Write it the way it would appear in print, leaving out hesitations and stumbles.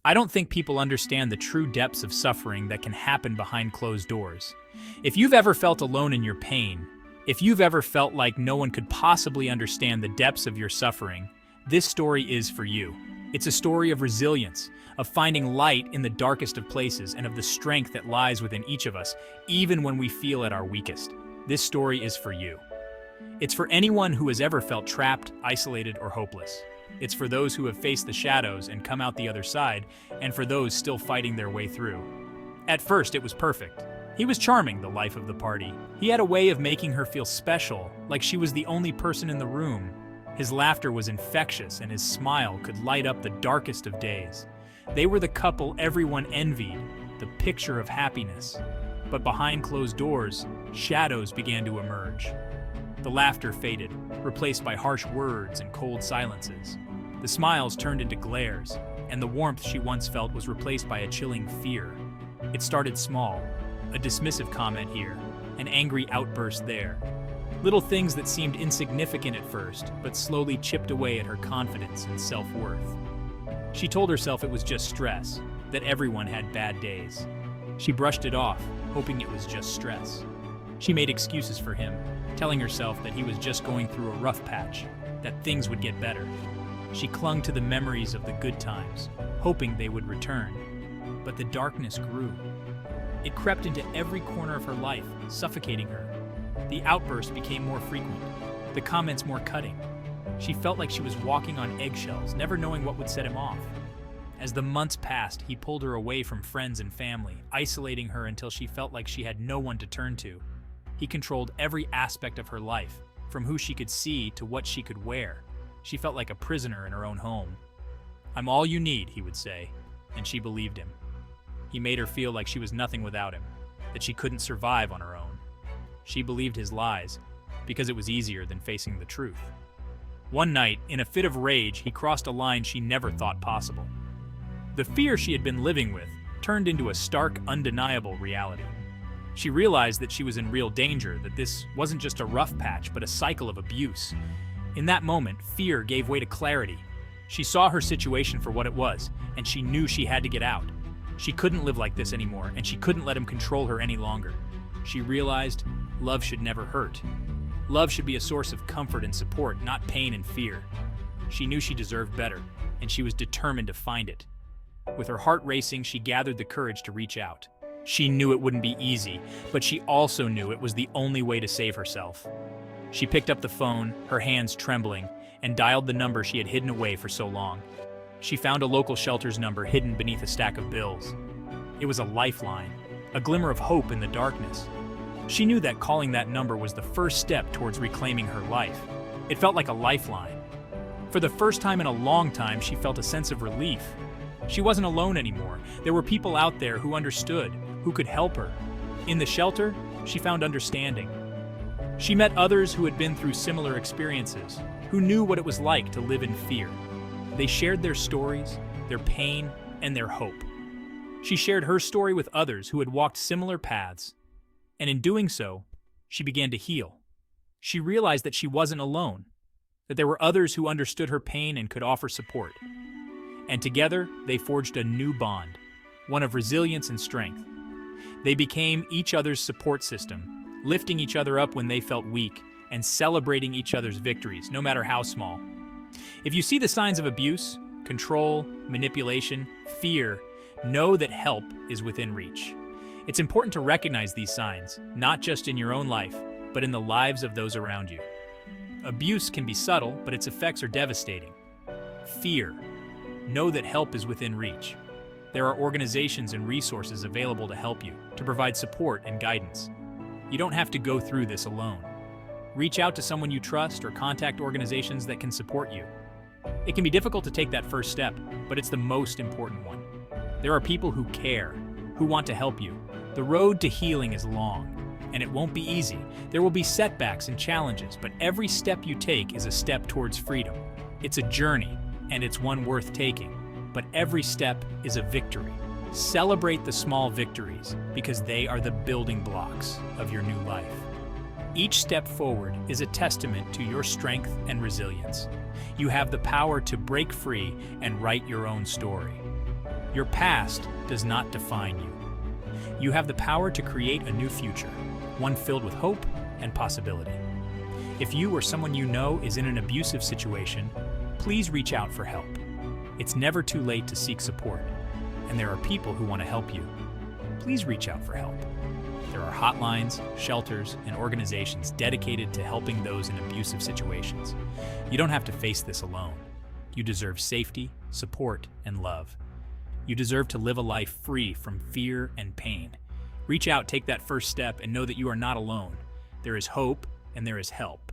I don't think people understand the true depths of suffering that can happen behind closed doors. If you've ever felt alone in your pain, if you've ever felt like no one could possibly understand the depths of your suffering, this story is for you. It's a story of resilience, of finding light in the darkest of places, and of the strength that lies within each of us, even when we feel at our weakest. This story is for you. It's for anyone who has ever felt trapped, isolated, or hopeless. It's for those who have faced the shadows and come out the other side, and for those still fighting their way through. At first, it was perfect. He was charming, the life of the party. He had a way of making her feel special, like she was the only person in the room. His laughter was infectious, and his smile could light up the darkest of days. They were the couple everyone envied, the picture of happiness. But behind closed doors, shadows began to emerge. The laughter faded, replaced by harsh words and cold silences. The smiles turned into glares, and the warmth she once felt was replaced by a chilling fear. It started small, a dismissive comment here, an angry outburst there. Little things that seemed insignificant at first, but slowly chipped away at her confidence and self-worth. She told herself it was just stress, that everyone had bad days. She brushed it off, hoping it was just stress. She made excuses for him, telling herself that he was just going through a rough patch, that things would get better. She clung to the memories of the good times, hoping they would return. But the darkness grew. It crept into every corner of her life, suffocating her. The outbursts became more frequent, the comments more cutting. She felt like she was walking on eggshells, never knowing what would set him off. As the months passed, he pulled her away from friends and family, isolating her until she felt like she had no one to turn to. He controlled every aspect of her life, from who she could see to what she could wear. She felt like a prisoner in her own home. "I'm all you need," he would say, and she believed him. He made her feel like she was nothing without him, that she couldn't survive on her own. She believed his lies, because it was easier than facing the truth. One night, in a fit of rage, he crossed a line she never thought possible. The fear she had been living with turned into a stark, undeniable reality. She realized that she was in real danger, that this wasn't just a rough patch, but a cycle of abuse. In that moment, fear gave way to clarity. She saw her situation for what it was, and she knew she had to get out. She couldn't live like this anymore, and she couldn't let him control her any longer. She realized love should never hurt. Love should be a source of comfort and support, not pain and fear. She knew she deserved better, and she was determined to find it. With her heart racing, she gathered the courage to reach out. She knew it wouldn't be easy, but she also knew it was the only way to save herself. She picked up the phone, her hands trembling, and dialed the number she had hidden away for so long. She found a local shelter's number hidden beneath a stack of bills. It was a lifeline, a glimmer of hope in the darkness. She knew that calling that number was the first step towards reclaiming her life. It felt like a lifeline. For the first time in a long time, she felt a sense of relief. She wasn't alone anymore. There were people out there who understood, who could help her. In the shelter, she found understanding. She met others who had been through similar experiences, who knew what it was like to live in fear. They shared their stories, their pain, and their hope. She shared her story with others who had walked similar paths, and in doing so, she began to heal. She realized that she wasn't alone, that there were others who understood her pain and could offer support. And together, they forged a new bond, one of resilience and strength. They became each other's support system, lifting each other up when they felt weak, and celebrating each other's victories, no matter how small. If you see the signs of abuse, control, manipulation, fear, know that help is within reach. It's important to recognize these signs, not just in your own life, but in the lives of those around you. Abuse can be subtle, but its effects are devastating. Fear. Know that help is within reach. There are organizations and resources available to help you, to provide support and guidance. You don't have to go through this alone. Reach out to someone you trust or contact organizations that can support you. It can be difficult to take that first step, but it's the most important one. There are people who care, who want to help you. The road to healing is long, and it won't be easy. There will be setbacks and challenges, but every step you take is a step towards freedom. It's a journey, and it's one worth taking, but every step is a victory. Celebrate the small victories, because they are the building blocks of your new life. Each step forward is a testament to your strength and resilience. You have the power to break free and write your own story. Your past does not define you. You have the power to create a new future, one filled with hope and possibility. If you or someone you know is in an abusive situation, please reach out for help. It's never too late to seek support, and there are people who want to help you. Please reach out for help. There are hotlines, shelters, and organizations dedicated to helping those in abusive situations. You don't have to face this alone. You deserve safety, support, and love. You deserve to live a life free from fear and pain. Reach out, take that first step, and know that you are not alone. There is hope and there is help.